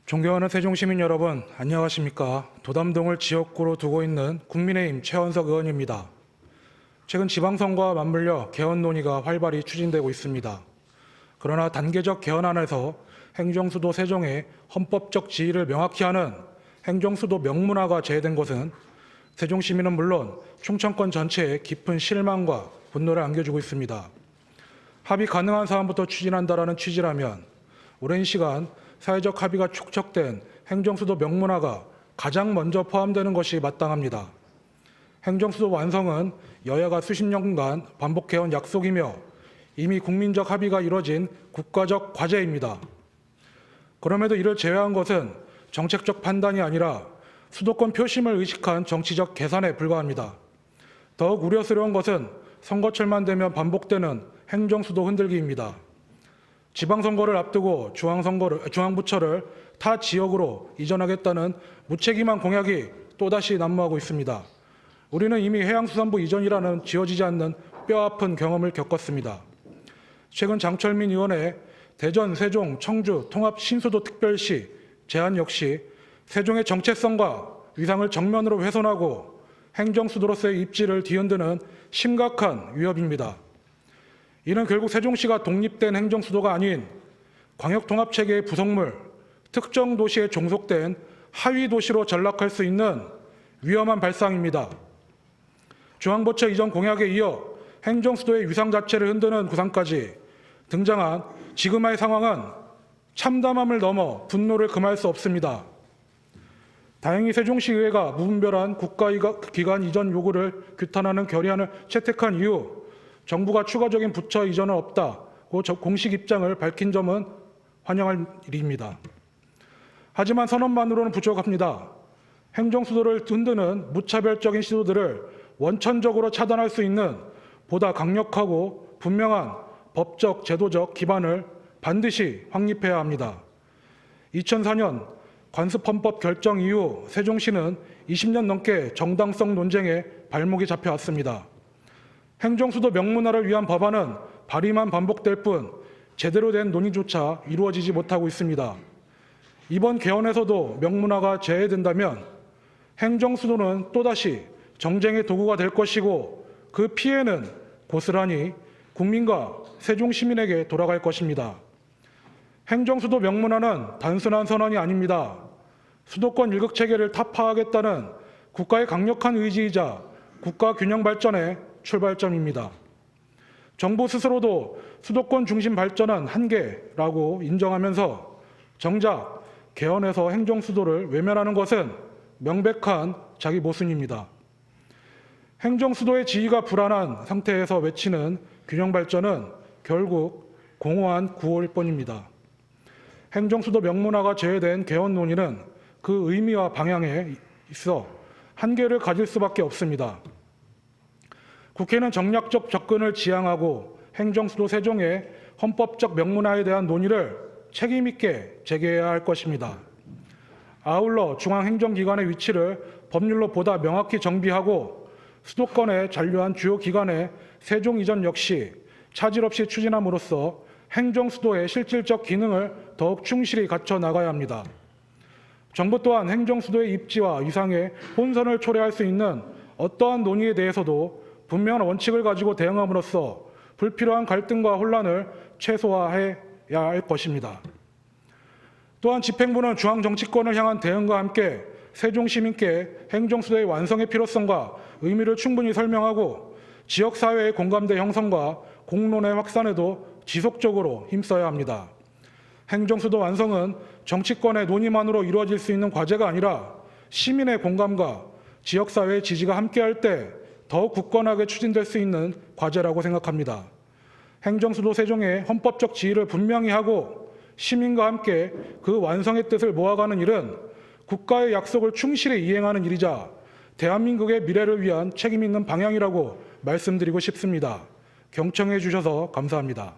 존경하는 세종시민 여러분, 안녕하십니까. 도담동을 지역구로 두고 있는 국민의힘 최원석 의원입니다. 최근 지방선거와 맞물려 개헌 논의가 활발히 추진되고 있습니다. 그러나 단계적 개헌안에서 행정수도 세종의 헌법적 지위를 명확히 하는 행정수도 명문화가 제외된 것은 세종시민은 물론 충청권 전체에 깊은 실망과 분노를 안겨주고 있습니다. 합의 가능한 사안부터 추진한다라는 취지라면 오랜 시간 사회적 합의가 축적된 행정수도 명문화가 가장 먼저 포함되는 것이 마땅합니다. 행정수도 완성은 여야가 수십 년간 반복해온 약속이며 이미 국민적 합의가 이뤄진 국가적 과제입니다. 그럼에도 이를 제외한 것은 정책적 판단이 아니라 수도권 표심을 의식한 정치적 계산에 불과합니다. 더욱 우려스러운 것은 선거철만 되면 반복되는 행정수도 흔들기입니다. 지방선거를 앞두고 중앙부처를 타 지역으로 이전하겠다는 무책임한 공약이 또다시 난무하고 있습니다. 우리는 이미 해양수산부 이전이라는 지워지지 않는 뼈아픈 경험을 겪었습니다. 최근 장철민 의원의 대전, 세종, 청주 통합 신수도 특별시 제안 역시 세종의 정체성과 위상을 정면으로 훼손하고 행정수도로서의 입지를 뒤흔드는 심각한 위협입니다. 이는 결국 세종시가 독립된 행정수도가 아닌 광역통합체계의 부속물, 특정 도시에 종속된 하위 도시로 전락할 수 있는 위험한 발상입니다. 중앙부처 이전 공약에 이어 행정수도의 위상 자체를 흔드는 구상까지 등장한 지금의 상황은 참담함을 넘어 분노를 금할 수 없습니다. 다행히 세종시의회가 무분별한 국가기관 이전 요구를 규탄하는 결의안을 채택한 이후 정부가 추가적인 부처 이전은 없다고 공식 입장을 밝힌 점은 환영할 일입니다. 하지만 선언만으로는 부족합니다. 행정수도를 흔드는 무차별적인 시도들을 원천적으로 차단할 수 있는 보다 강력하고 분명한 법적, 제도적 기반을 반드시 확립해야 합니다. 2004년 관습헌법 결정 이후 세종시는 20년 넘게 정당성 논쟁에 발목이 잡혀왔습니다. 행정수도 명문화를 위한 법안은 발의만 반복될 뿐 제대로 된 논의조차 이루어지지 못하고 있습니다. 이번 개헌에서도 명문화가 제외된다면 행정수도는 또다시 정쟁의 도구가 될 것이고 그 피해는 고스란히 국민과 세종시민에게 돌아갈 것입니다. 행정수도 명문화는 단순한 선언이 아닙니다. 수도권 일극체계를 타파하겠다는 국가의 강력한 의지이자 국가 균형 발전의 출발점입니다. 정부 스스로도 수도권 중심 발전은 한계라고 인정하면서 정작 개헌에서 행정수도를 외면하는 것은 명백한 자기 모순입니다. 행정수도의 지위가 불안한 상태에서 외치는 균형 발전은 결국 공허한 구호일 뿐입니다. 행정수도 명문화가 제외된 개헌 논의는 그 의미와 방향에 있어 한계를 가질 수밖에 없습니다. 국회는 정략적 접근을 지향하고 행정수도 세종의 헌법적 명문화에 대한 논의를 책임 있게 재개해야 할 것입니다. 아울러 중앙행정기관의 위치를 법률로 보다 명확히 정비하고 수도권에 잔류한 주요 기관의 세종 이전 역시 차질 없이 추진함으로써 행정수도의 실질적 기능을 더욱 충실히 갖춰 나가야 합니다. 정부 또한 행정수도의 입지와 위상에 혼선을 초래할 수 있는 어떠한 논의에 대해서도 분명한 원칙을 가지고 대응함으로써 불필요한 갈등과 혼란을 최소화해야 할 것입니다. 또한 집행부는 중앙정치권을 향한 대응과 함께 세종시민께 행정수도의 완성의 필요성과 의미를 충분히 설명하고 지역사회의 공감대 형성과 공론의 확산에도 지속적으로 힘써야 합니다. 행정수도 완성은 정치권의 논의만으로 이루어질 수 있는 과제가 아니라 시민의 공감과 지역사회의 지지가 함께할 때 더욱 굳건하게 추진될 수 있는 과제라고 생각합니다. 행정수도 세종의 헌법적 지위를 분명히 하고 시민과 함께 그 완성의 뜻을 모아가는 일은 국가의 약속을 충실히 이행하는 일이자 대한민국의 미래를 위한 책임 있는 방향이라고 말씀드리고 싶습니다. 경청해 주셔서 감사합니다.